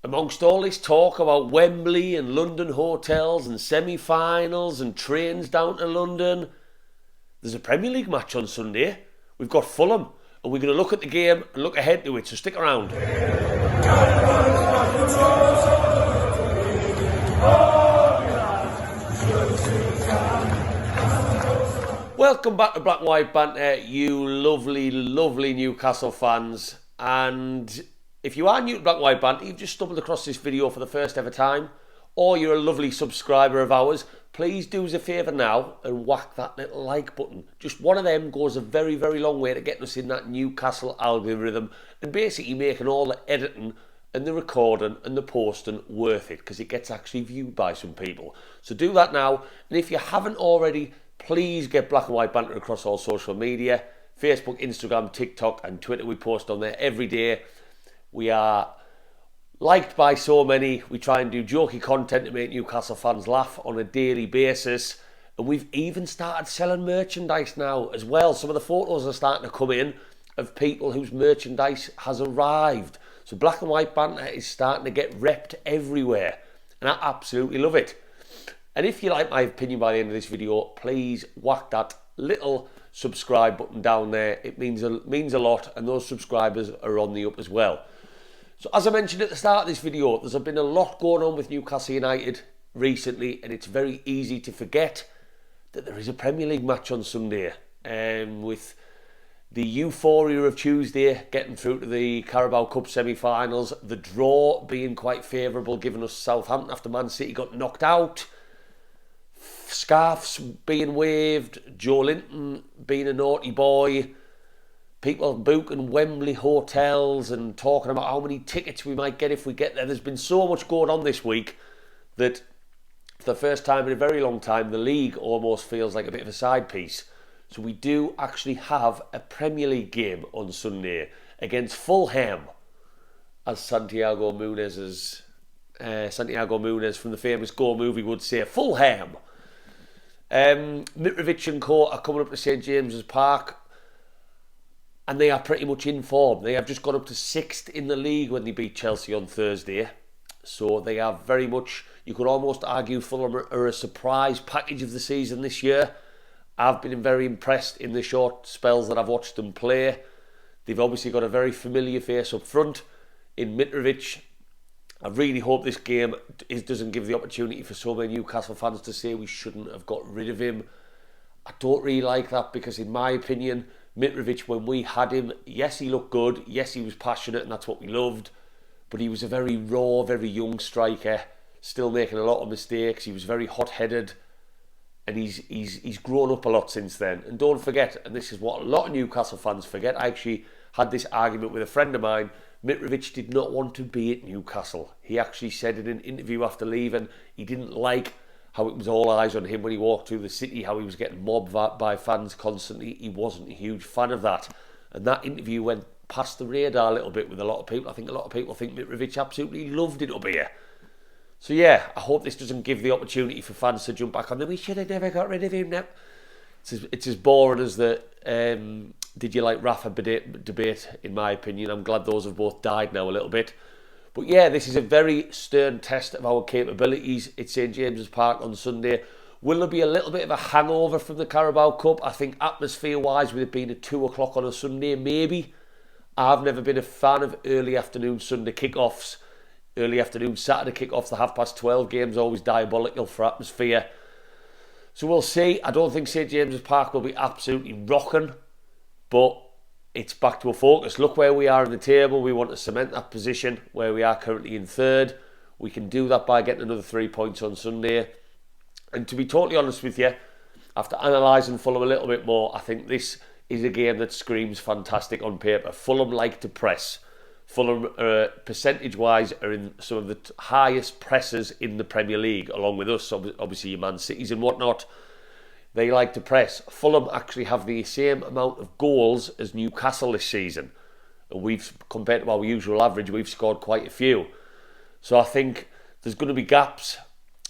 Amongst all this talk about Wembley and London hotels and semi-finals and trains down to London, there's a Premier League match on Sunday. We've got Fulham, and we're going to look at the game and look ahead to it, so stick around. Welcome back to Black and White Banter, you lovely, lovely Newcastle fans. And if you are new to Black and White Banter, you've just stumbled across this video for the first ever time, or you're a lovely subscriber of ours, please do us a favour now and whack that little like button. Just one of them goes a very, very long way to getting us in that Newcastle algorithm and basically making all the editing and the recording and the posting worth it, because it gets actually viewed by some people. So do that now, and if you haven't already, please get Black and White Banter across all social media. Facebook, Instagram, TikTok and Twitter. We post on there every day. We are liked by so many. We try and do jokey content to make Newcastle fans laugh on a daily basis. And we've even started selling merchandise now as well. Some of the photos are starting to come in of people whose merchandise has arrived. So Black and White Banter is starting to get repped everywhere. And I absolutely love it. And if you like my opinion by the end of this video, please whack that little subscribe button down there. It means a lot, and those subscribers are on the up as well. So as I mentioned at the start of this video, there's been a lot going on with Newcastle United recently, and it's very easy to forget that there is a Premier League match on Sunday, with the euphoria of Tuesday getting through to the Carabao Cup semi-finals, the draw being quite favourable, giving us Southampton after Man City got knocked out, scarves being waved, Joelinton being a naughty boy, people booking Wembley hotels and talking about how many tickets we might get if we get there. There's been so much going on this week that for the first time in a very long time, the league almost feels like a bit of a side piece. So we do actually have a Premier League game on Sunday against Fulham, as Santiago Munez from the famous Go movie would say, Fulham. Mitrovic and co are coming up to St James's Park, and they are pretty much in form. They have just got up to 6th in the league when they beat Chelsea on Thursday. So they are very much, you could almost argue Fulham are a surprise package of the season this year. I've been very impressed in the short spells that I've watched them play. They've obviously got a very familiar face up front in Mitrovic. I really hope this game doesn't give the opportunity for so many Newcastle fans to say we shouldn't have got rid of him. I don't really like that, because in my opinion, Mitrovic, when we had him, yes, he looked good, yes, he was passionate, and that's what we loved, but he was a very raw, very young striker, still making a lot of mistakes. He was very hot-headed, and he's grown up a lot since then. And don't forget, and this is what a lot of Newcastle fans forget, I actually had this argument with a friend of mine. Mitrovic did not want to be at Newcastle. He actually said in an interview after leaving he didn't like how it was all eyes on him when he walked through the city, how he was getting mobbed by fans constantly. He wasn't a huge fan of that. And that interview went past the radar a little bit with a lot of people. I think a lot of people think Mitrovic absolutely loved it up here. So yeah, I hope this doesn't give the opportunity for fans to jump back on them. We should have never got rid of him now. It's as boring as the did you like Rafa debate, in my opinion. I'm glad those have both died now a little bit. But yeah, this is a very stern test of our capabilities. It's St James's Park on Sunday. Will there be a little bit of a hangover from the Carabao Cup? I think atmosphere-wise, with it being at 2 o'clock on a Sunday, maybe. I've never been a fan of early afternoon Sunday kickoffs. Early afternoon Saturday kickoffs, the 12:30 games, always diabolical for atmosphere. So we'll see. I don't think St James's Park will be absolutely rocking, but it's back to a focus. Look where we are in the table. We want to cement that position where we are currently in 3rd. We can do that by getting another 3 points on Sunday. And to be totally honest with you, after analysing Fulham a little bit more, I think this is a game that screams fantastic on paper. Fulham like to press. Fulham, percentage-wise, are in some of the highest pressers in the Premier League, along with us, obviously your Man Cities and whatnot. They like to press. Fulham actually have the same amount of goals as Newcastle this season. We've, compared to our usual average, we've scored quite a few. So I think there's going to be gaps.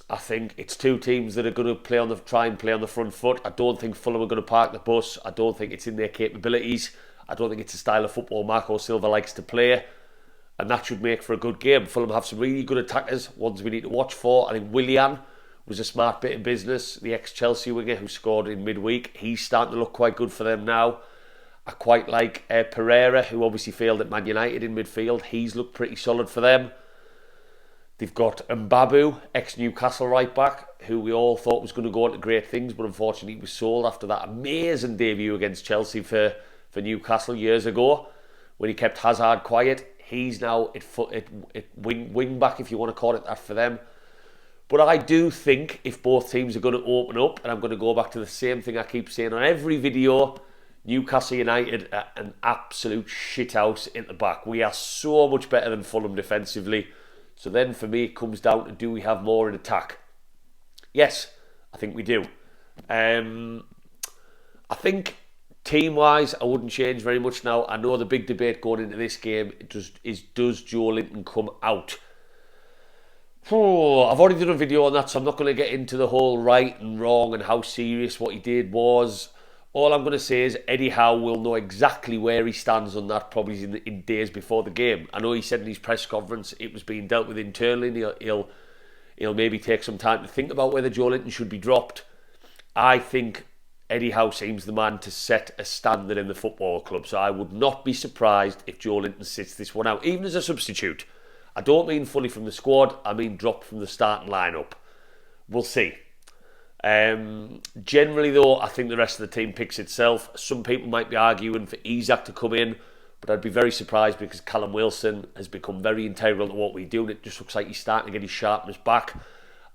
I think it's two teams that are going to try and play on the front foot. I don't think Fulham are going to park the bus. I don't think it's in their capabilities. I don't think it's a style of football Marco Silva likes to play. and that should make for a good game. Fulham have some really good attackers, ones we need to watch for. I think Willian was a smart bit of business, the ex-Chelsea winger who scored in midweek. He's starting to look quite good for them now. I quite like Pereira, who obviously failed at Man United in midfield. He's looked pretty solid for them. They've got Mbabu, ex-Newcastle right back, who we all thought was going to go on to great things, but unfortunately he was sold after that amazing debut against Chelsea for Newcastle years ago, when he kept Hazard quiet. He's now at wing back, if you want to call it that, for them. But I do think if both teams are going to open up, and I'm going to go back to the same thing I keep saying on every video, Newcastle United are an absolute shithouse in the back. We are so much better than Fulham defensively. So then for me it comes down to, do we have more in attack? Yes, I think we do. I think team-wise, I wouldn't change very much now. I know the big debate going into this game does Joelinton come out? I've already done a video on that, so I'm not going to get into the whole right and wrong and how serious what he did was. All I'm going to say is Eddie Howe will know exactly where he stands on that, probably in days before the game. I know he said in his press conference it was being dealt with internally, and he'll maybe take some time to think about whether Joelinton should be dropped. I think Eddie Howe seems the man to set a standard in the football club, so I would not be surprised if Joelinton sits this one out, even as a substitute. I don't mean fully from the squad, I mean dropped from the starting lineup. We'll see. Generally though, I think the rest of the team picks itself. Some people might be arguing for Isak to come in, but I'd be very surprised because Callum Wilson has become very integral to what we do, and it just looks like he's starting to get his sharpness back.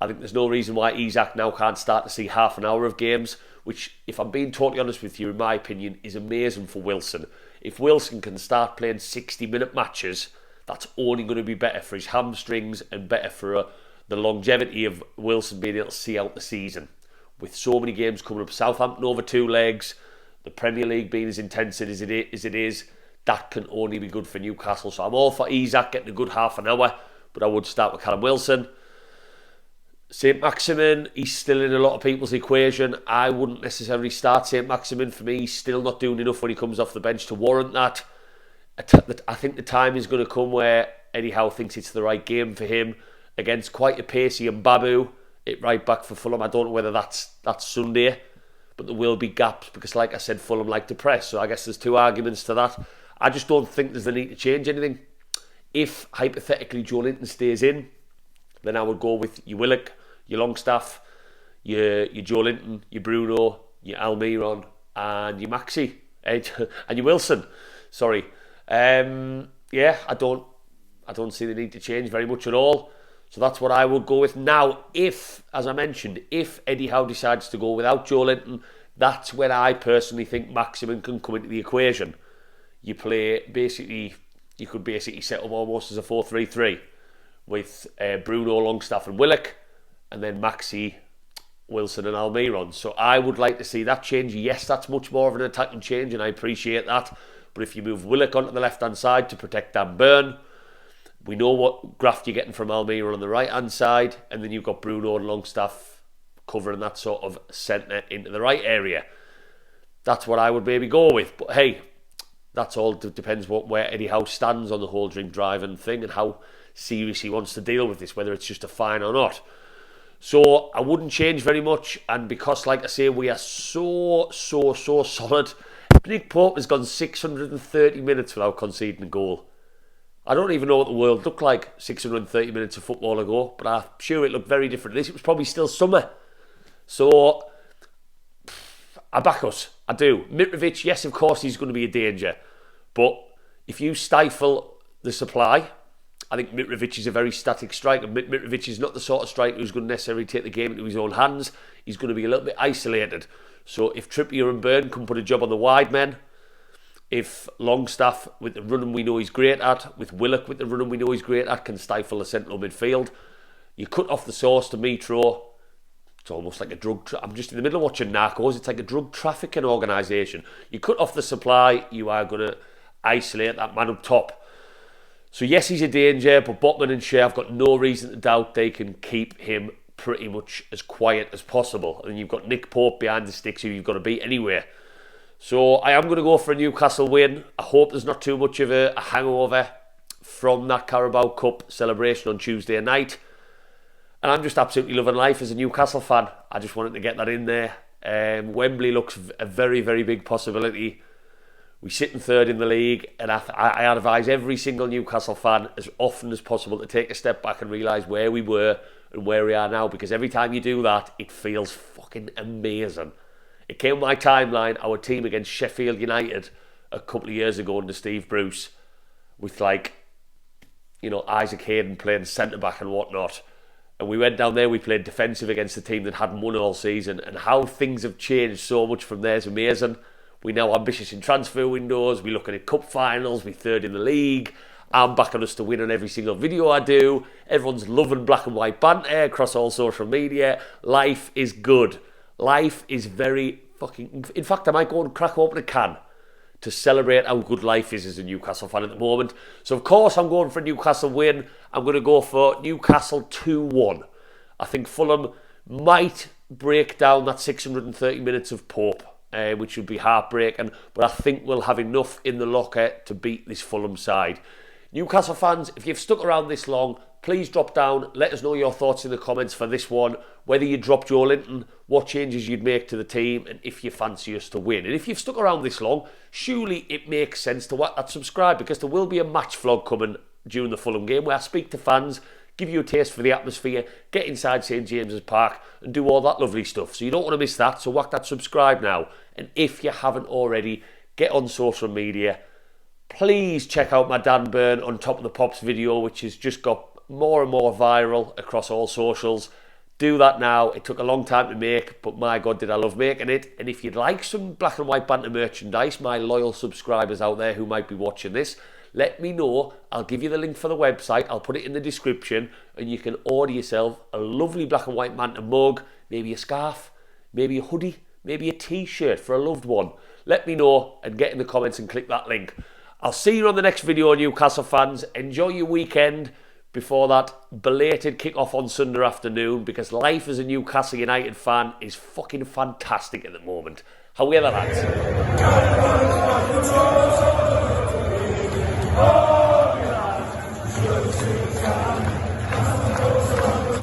I think there's no reason why Isak now can't start to see half an hour of games, which, if I'm being totally honest with you, in my opinion, is amazing for Wilson. If Wilson can start playing 60-minute matches, that's only going to be better for his hamstrings and better for the longevity of Wilson being able to see out the season. With so many games coming up, Southampton over 2 legs, the Premier League being as intense as it is, that can only be good for Newcastle. So I'm all for Isak getting a good half an hour, but I would start with Callum Wilson. St. Maximin, he's still in a lot of people's equation. I wouldn't necessarily start St. Maximin. For me, he's still not doing enough when he comes off the bench to warrant that. I think the time is going to come where Eddie Howe thinks it's the right game for him against quite a pacey Mbabu at right back for Fulham. I don't know whether that's Sunday, but there will be gaps because, like I said, Fulham like to press. So I guess there's 2 arguments to that. I just don't think there's the need to change anything. If, hypothetically, Joelinton stays in, then I would go with your Willock, your Longstaff, your Joelinton, your Bruno, your Almiron, and your Maxi, and your Wilson. Sorry. Yeah, I don't see the need to change very much at all. So that's what I would go with. Now, if, as I mentioned, if Eddie Howe decides to go without Joelinton, that's when I personally think Maximin can come into the equation. You could basically set up almost as a 4-3-3 with Bruno, Longstaff and Willock, and then Maxi, Wilson and Almiron. So I would like to see that change. Yes, that's much more of an attacking change, and I appreciate that. But if you move Willock onto the left-hand side to protect Dan Burn, we know what graft you're getting from Almiron on the right-hand side, and then you've got Bruno and Longstaff covering that sort of centre into the right area. That's what I would maybe go with. But hey, that's all depends where Eddie Howe stands on the whole drink driving thing and how serious he wants to deal with this, whether it's just a fine or not. So I wouldn't change very much, and because, like I say, we are so solid. Nick Pope has gone 630 minutes without conceding a goal. I don't even know what the world looked like 630 minutes of football ago, but I'm sure it looked very different. At least it was probably still summer. So I back us. I do. Mitrovic, yes, of course, he's going to be a danger. But if you stifle the supply, I think Mitrovic is a very static striker. Mitrovic is not the sort of striker who's going to necessarily take the game into his own hands. He's going to be a little bit isolated. So if Trippier and Burn can put a job on the wide men, if Longstaff, with the running we know he's great at, with Willock with the running we know he's great at, can stifle the central midfield, you cut off the source to Mitro. It's almost like a drug... I'm just in the middle of watching Narcos. It's like a drug trafficking organisation. You cut off the supply, you are going to isolate that man up top. So yes, he's a danger, but Botman and Shea, I've got no reason to doubt they can keep him pretty much as quiet as possible. And you've got Nick Pope behind the sticks who you've got to beat anyway. So I am going to go for a Newcastle win. I hope there's not too much of a hangover from that Carabao Cup celebration on Tuesday night. And I'm just absolutely loving life as a Newcastle fan. I just wanted to get that in there. Wembley looks a very, very big possibility. We sit in third in the league, and I advise every single Newcastle fan as often as possible to take a step back and realise where we were and where we are now, because every time you do that, it feels fucking amazing. It came on my timeline, our team against Sheffield United a couple of years ago under Steve Bruce, with Isaac Hayden playing centre-back and whatnot. And we went down there, we played defensive against a team that hadn't won all season, and how things have changed so much from there is amazing. We're now ambitious in transfer windows, we're looking at cup finals, we're third in the league. I'm backing us to win on every single video I do. Everyone's loving black and white banter across all social media. Life is good. Life is very fucking... In fact, I might go and crack open a can to celebrate how good life is as a Newcastle fan at the moment. So, of course, I'm going for a Newcastle win. I'm going to go for Newcastle 2-1. I think Fulham might break down that 630 minutes of Pope, which would be heartbreaking. But I think we'll have enough in the locker to beat this Fulham side. Newcastle fans, if you've stuck around this long, please drop down. Let us know your thoughts in the comments for this one. Whether you drop Joelinton, what changes you'd make to the team, and if you fancy us to win. And if you've stuck around this long, surely it makes sense to whack that subscribe, because there will be a match vlog coming during the Fulham game where I speak to fans, give you a taste for the atmosphere, get inside St James's Park and do all that lovely stuff. So you don't want to miss that, so whack that subscribe now. And if you haven't already, get on social media. Please check out my Dan Burn on Top of the Pops video, which has just got more and more viral across all socials. Do that now. It took a long time to make, but my God, did I love making it. And if you'd like some Black and White Banter merchandise, my loyal subscribers out there who might be watching this, let me know. I'll give you the link for the website. I'll put it in the description, and you can order yourself a lovely Black and White Banter mug, maybe a scarf, maybe a hoodie, maybe a t-shirt for a loved one. Let me know and get in the comments and click that link. I'll see you on the next video, Newcastle fans. Enjoy your weekend before that belated kick-off on Sunday afternoon, because life as a Newcastle United fan is fucking fantastic at the moment. However, lads.